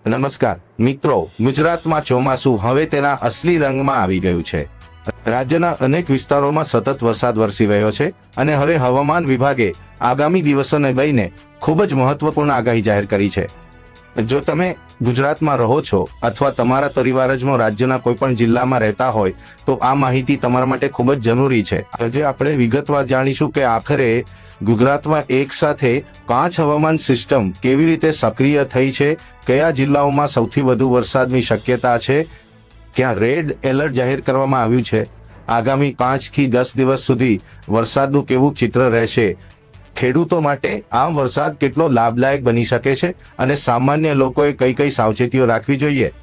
નમસ્કાર મિત્રો, ગુજરાતમાં ચોમાસું હવે તેના અસલી રંગમાં આવી ગયું છે। રાજ્યના અનેક વિસ્તારોમાં સતત વરસાદ વરસી રહ્યો છે અને હવે હવામાન વિભાગે આગામી દિવસોને લઈને ખૂબ જ મહત્વપૂર્ણ આગાહી જાહેર કરી છે। જો તમે ગુજરાતમાં રહો છો અથવા તમારા પરિવારજનો રાજ્યના કોઈ પણ જિલ્લામાં રહેતા હોય તો આ માહિતી તમારા માટે ખૂબ જ જરૂરી છે। આજે આપણે વિગતવાર જાણીશું કે આખરે ગુજરાતમાં એક સાથે 5 હવામાન સિસ્ટમ કેવી રીતે સક્રિય થઈ છે, કયા જિલ્લાઓમાં સૌથી વધુ વરસાદની શક્યતા છે, ક્યાં રેડ એલર્ટ જાહેર કરવામાં આવ્યું છે, આગામી 5 થી 10 દિવસ સુધી વરસાદનું કેવું ચિત્ર રહેશે, ખેડૂતો માટે આ વરસાદ કેટલો લાભદાયક બની શકે છે અને સામાન્ય લોકોએ કઈ કઈ સાવચેતીઓ રાખવી જોઈએ।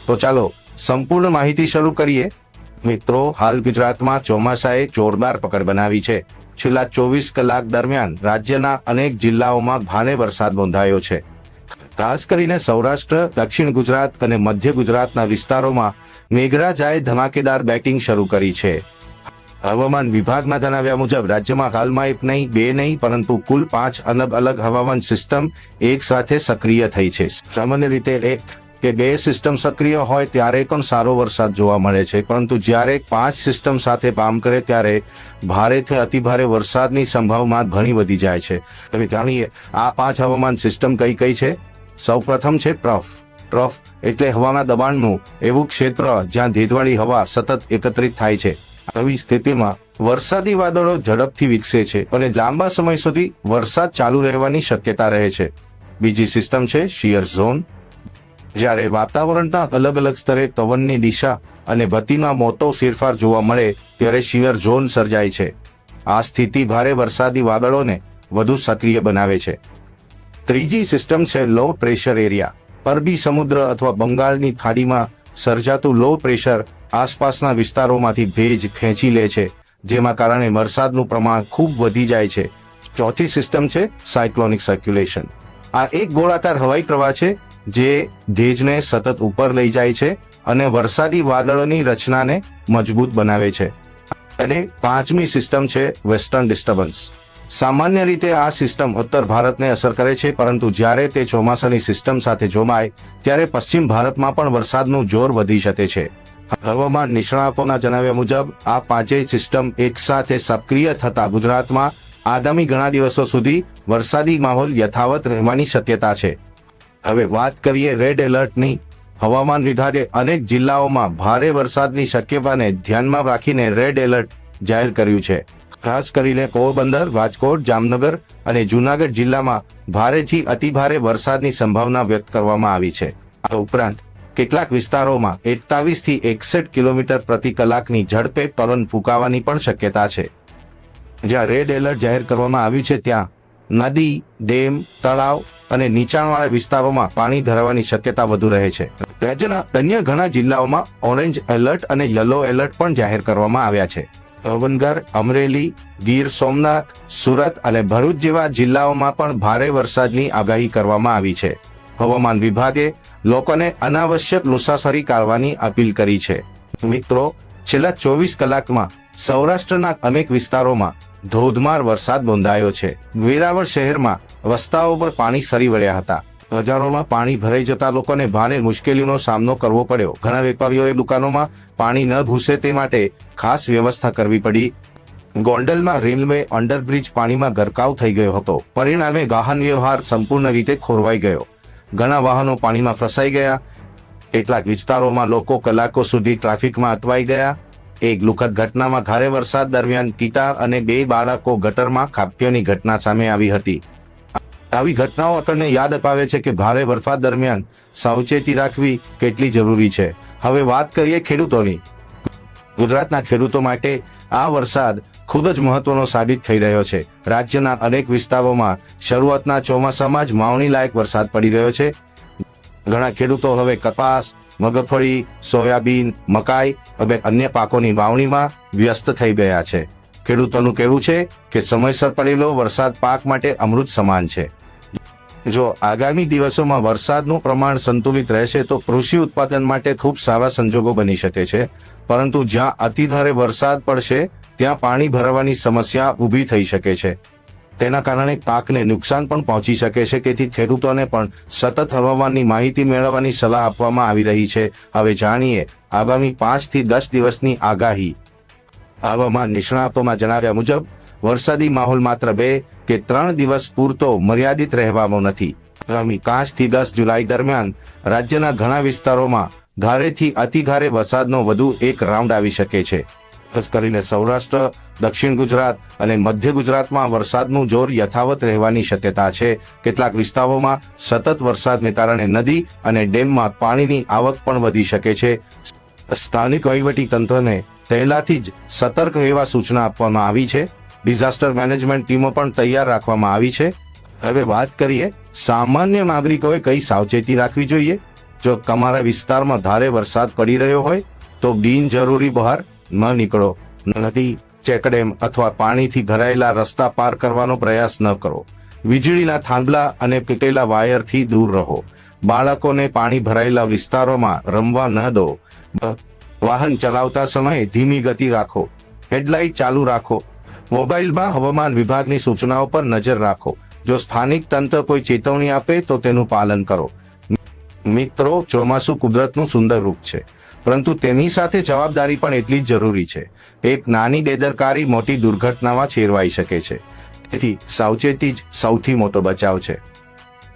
તો ચાલો સંપૂર્ણ માહિતી શરૂ કરીએ। મિત્રો, હાલ ગુજરાતમાં ચોમાસાએ જોરદાર પકડ બનાવી છે। છેલ્લા 24 કલાક દરમિયાન રાજ્યના અનેક જિલ્લાઓમાં ભારે વરસાદ નોંધાયો છે। ખાસ કરીને સૌરાષ્ટ્ર, દક્ષિણ ગુજરાત અને મધ્ય ગુજરાતના વિસ્તારોમાં મેઘરાજાએ ધમાકેદાર બેટિંગ શરૂ કરી છે। હવામાન વિભાગના જણાવ્યા મુજબ રાજ્યમાં હાલમાં એક નહીં, બે નહીં, પરંતુ કુલ 5 અલગ અલગ હવામાન સિસ્ટમ એક સાથે સક્રિય થઈ છે। સામાન્ય રીતે 1 કે 2 સિસ્ટમ સક્રિય હોય ત્યારે પણ સારો વરસાદ જોવા મળે છે, પરંતુ જ્યારે 5 સિસ્ટમ સાથે કામ કરે ત્યારે ભારેથી અતિભારે વરસાદની સંભાવના ઘણી વધી જાય છે। તમે જાણીએ આ 5 હવામાન સિસ્ટમ કઈ કઈ છે। સૌપ્રથમ છે ટ્રફ। ટ્રફ એટલે હવાના દબાણનું એવું ક્ષેત્ર જ્યાં ભેજવાળી હવા સતત એકત્રિત થાય છે। આવી સ્થિતિમાં વરસાદી વાદળો ઝડપથી વિકસે છે અને લાંબા સમય સુધી વરસાદ ચાલુ રહેવાની શક્યતા રહે છે। બીજી સિસ્ટમ છે શિયર ઝોન। જ્યારે વાતાવરણના અલગ અલગ સ્તરે પવનની દિશા અને ગતિમાં મોટો ફેરફાર જોવા મળે ત્યારે શિયર ઝોન સર્જાય છે। આ સ્થિતિ ભારે વરસાદી વાદળોને વધુ સક્રિય બનાવે છે। ત્રીજી સિસ્ટમ છે લો પ્રેશર એરિયા। અરબી સમુદ્ર અથવા બંગાળની ખાડીમાં સર્જાતું લો પ્રેશર આસપાસના વિસ્તારોમાંથી ભેજ ખેંચી લે છે, જેના કારણે વરસાદનું પ્રમાણ ખૂબ વધી જાય છે। ચોથી સિસ્ટમ છે સાયક્લોનિક સર્ક્યુલેશન। આ એક ગોળાકાર હવાઈ પ્રવાહ છે જે ભેજને સતત ઉપર લઈ જાય છે અને વરસાદી વાદળોની રચનાને મજબૂત બનાવે છે। અને પાંચમી સિસ્ટમ છે વેસ્ટર્ન ડિસ્ટર્બન્સ। સામાન્ય રીતે આ સિસ્ટમ ઉત્તર ભારતને અસર કરે છે, પરંતુ જ્યારે તે ચોમાસાની સિસ્ટમ સાથે જોડાય ત્યારે પશ્ચિમ ભારતમાં પણ વરસાદનું જોર વધી શકે છે। હવામાન નિષ્ણાતોના જણાવ્યા મુજબ આ પાંચેય સિસ્ટમ એક સાથે સક્રિય થતા ગુજરાતમાં આગામી ઘણા દિવસો સુધી વરસાદી માહોલ યથાવત રહેવાની શક્યતા છે। હવે વાત કરીએ રેડ એલર્ટની। હવામાન વિભાગે અનેક જિલ્લાઓમાં ભારે વરસાદની શક્યતાને ધ્યાનમાં રાખીને રેડ એલર્ટ જાહેર કર્યું છે। ખાસ કરીને પોરબંદર, રાજકોટ, જામનગર અને જૂનાગઢ જિલ્લામાં ભારેથી અતિભારે વરસાદની સંભાવના વ્યક્ત કરવામાં આવી છે। આ ઉપરાંત કેટલાક વિસ્તારોમાં 41 થી 61 કિલોમીટર પ્રતિ કલાકની ઝડપે પવન ફૂંકાવાની પણ શક્યતા છે। જ્યાં રેડ એલર્ટ જાહેર કરવામાં આવ્યું છે ત્યાં નદી, ડેમ, તળાવ અને નીચાણવાળા વિસ્તારોમાં પાણી ભરાવાની શક્યતા વધુ રહે છે। રાજ્યના અન્ય ઘણા જિલ્લાઓમાં ઓરેન્જ એલર્ટ અને યલો એલર્ટ પણ જાહેર કરવામાં આવ્યા છે। ભાવનગર, અમરેલી, ગીર સોમનાથ, સુરત અને ભરૂચ જેવા જિલ્લાઓમાં પણ ભારે વરસાદની આગાહી કરવામાં આવી છે। હવામાન વિભાગે લોકોને અનાવશ્યક મુસાફરી ટાળવાની અપીલ કરી છે। મિત્રો, છેલ્લા 24 કલાકમાં સૌરાષ્ટ્રના અનેક વિસ્તારોમાં ધોધમાર વરસાદ નોંધાયો છે। વેરાવળ શહેરમાં રસ્તાઓ પર પાણી સરી વળ્યા હતા। બજારોમાં પાણી ભરાઈ જતા લોકોને ભારે મુશ્કેલીનો સામનો કરવો પડ્યો। ઘણા વેપારીઓએ દુકાનોમાં પાણી ન ઘૂસે તે માટે ખાસ વ્યવસ્થા કરવી પડી। ગોંડલમાં રેલવે અંડરબ્રિજ પાણીમાં ગરકાવ થઈ ગયો હતો, પરિણામે વાહન વ્યવહાર સંપૂર્ણ રીતે ખોરવાઈ ગયો। ઘણા વાહનો પાણીમાં ફસાઈ ગયા। કેટલાક વિસ્તારોમાં લોકો કલાકો સુધી ટ્રાફિકમાં અટવાઈ ગયા। એક દુઃખદ ઘટનામાં ભારે વરસાદ દરમિયાન પિતા અને 2 બાળકો ગટરમાં ખાબક્યાની ઘટના સામે આવી હતી। આવી ઘટનાઓ આપણને યાદ અપાવે છે કે ભારે વરસાદ દરમિયાન સાવચેતી રાખવી કેટલી જરૂરી છે। હવે વાત કરીએ ખેડૂતોની। ગુજરાતના ખેડૂતો માટે આ વરસાદ ખૂબ જ મહત્વનો સાબિત થઈ રહ્યો છે। રાજ્યના અનેક વિસ્તારોમાં શરૂઆતના ચોમાસામાં જ વાવણી લાયક વરસાદ પડી રહ્યો છે। ઘણા ખેડૂતો હવે કપાસ, મગફળી, સોયાબીન, મકાઈ અને અન્ય પાકોની વાવણીમાં વ્યસ્ત થઈ ગયા છે। ખેડૂતોનું કહેવું છે કે સમયસર પડેલો વરસાદ પાક માટે અમૃત સમાન છે। જો આગામી દિવસોમાં વરસાદનું પ્રમાણ સંતુલિત રહેશે તો કૃષિ ઉત્પાદન માટે ખૂબ સારા સંજોગો બની શકે છે, પરંતુ જ્યાં અતિભારે વરસાદ પડશે ત્યાં પાણી ભરાવાની સમસ્યા ઊભી થઈ શકે છે। તેના કારણે પાકને નુકસાન પણ પહોંચી શકે છે. તેથી ખેડૂતોને પણ સતત હવામાનની માહિતી મેળવવાની સલાહ આપવામાં આવી રહી છે. હવે જાણીએ આગામી 5 થી 10 દિવસની આગાહી. હવામાન નિષ્ણાતોના જણાવ્યા મુજબ વરસાદી માહોલ માત્ર 2 કે 3 દિવસ પૂરતો મર્યાદિત રહેવાનો નથી. આગામી 5 થી 10 જુલાઈ દરમિયાન રાજ્યના ઘણા વિસ્તારોમાં ભારેથી અતિભારે વરસાદનો વધુ એક રાઉન્ડ આવી શકે છે. ખાસ કરીને સૌરાષ્ટ્ર, દક્ષિણ ગુજરાત અને મધ્ય ગુજરાતમાં વરસાદનું જોર યથાવત રહેવાની શક્યતા છે. કેટલાક વિસ્તારોમાં સતત વરસાદને કારણે નદી અને ડેમમાં પાણીની આવક પણ વધી શકે છે. સ્થાનિક વહીવટી તંત્રને પહેલાથી જ સતર્ક રહેવા સૂચના આપવામાં આવી છે. ડિઝાસ્ટર મેનેજમેન્ટ ટીમો પણ તૈયાર રાખવામાં આવી છે. હવે વાત કરીએ સામાન્ય નાગરિકોએ કઈ સાવચેતી રાખવી જોઈએ. જો તમારા વિસ્તારમાં ભારે વરસાદ પડી રહ્યો હોય તો બિનજરૂરી બહાર ન નીકળો. નદી, ચેકડેમ અથવા પાણીથી ભરાયેલા રસ્તા પાર કરવાનો પ્રયાસ ન કરો. વીજળીના થાંભલા અને તૂટેલા વાયરથી દૂર રહો. બાળકોને પાણી ભરાયેલા વિસ્તારોમાં રમવા ન દો. વાહન ચલાવતા સમયે ધીમી ગતિ રાખો. હેડલાઇટ ચાલુ રાખો. મોબાઈલમાં હવામાન વિભાગની સૂચનાઓ પર નજર રાખો. જો સ્થાનિક તંત્ર કોઈ ચેતવણી આપે તો તેનું પાલન કરો. મિત્રો, ચોમાસું કુદરતનું સુંદર રૂપ છે, પરંતુ તેની સાથે જવાબદારી પણ એટલી જ જરૂરી છે. એક નાની બેદરકારી મોટી દુર્ઘટનામાં છેરવાઈ શકે છે. તેથી સાવચેતી જ સૌથી મોટો બચાવ છે.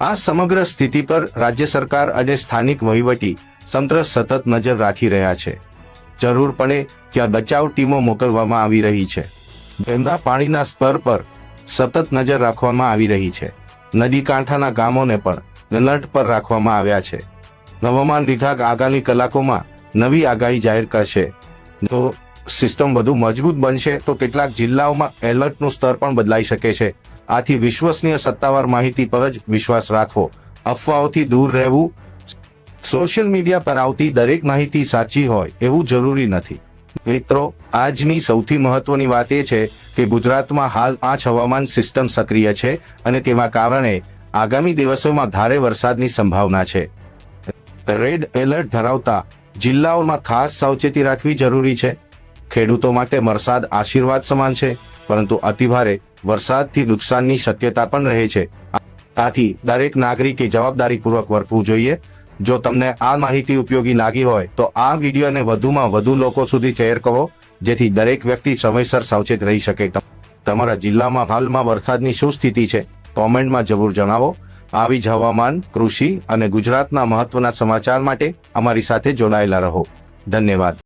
આ સમગ્ર સ્થિતિ પર રાજ્ય સરકાર અને સ્થાનિક વહીવટી તંત્ર સતત નજર રાખી રહ્યા છે. જરૂર પડે ત્યાં બચાવ ટીમો મોકલવામાં આવી રહી છે. ડેમના પાણીના સ્તર પર સતત નજર રાખવામાં આવી રહી છે. નદી કાંઠાના ગામોને પણ એલર્ટ પર રાખવામાં આવ્યા છે. હવામાન વિભાગ આગામી કલાકોમાં નવી આગાહી જાહેર કરશે. જો સિસ્ટમ વધુ મજબૂત બનશે તો કેટલાક જિલ્લાઓમાં એલર્ટનું સ્તર પણ બદલાઈ શકે છે. આથી વિશ્વસનીય સત્તાવાર માહિતી પર જ વિશ્વાસ રાખવો. અફવાઓથી દૂર રહેવું. સોશિયલ મીડિયા પર આવતી દરેક માહિતી સાચી હોય એવું જરૂરી નથી. મિત્રો, આજની સૌથી મહત્વની વાત એ છે કે ગુજરાતમાં હાલ 5 હવામાન સિસ્ટમ સક્રિય છે અને તેના કારણે આગામી દિવસોમાં ભારે વરસાદની સંભાવના છે. રેડ એલર્ટ ધરાવતા જિલ્લાઓમાં ખાસ સાવચેતી રાખવી જરૂરી છે. ખેડૂતો માટે વરસાદ આશીર્વાદ સમાન છે, પરંતુ અતિભારે વરસાદથી નુકસાનની શક્યતા પણ રહે છે. આથી દરેક નાગરિકે જવાબદારીપૂર્વક વર્તવું જોઈએ. જો તમને આ માહિતી ઉપયોગી લાગી હોય તો આ વિડીયોને વધુમાં વધુ લોકો સુધી શેર કરો, જેથી દરેક વ્યક્તિ સમયસર સાવચેત રહી શકે. તમારા જિલ્લામાં હાલમાં વરસાદની શું સ્થિતિ છે કોમેન્ટમાં જરૂર જણાવો. આવી જ હવામાન, કૃષિ અને ગુજરાતના મહત્વના સમાચાર માટે અમારી સાથે જોડાયેલા રહો. ધન્યવાદ.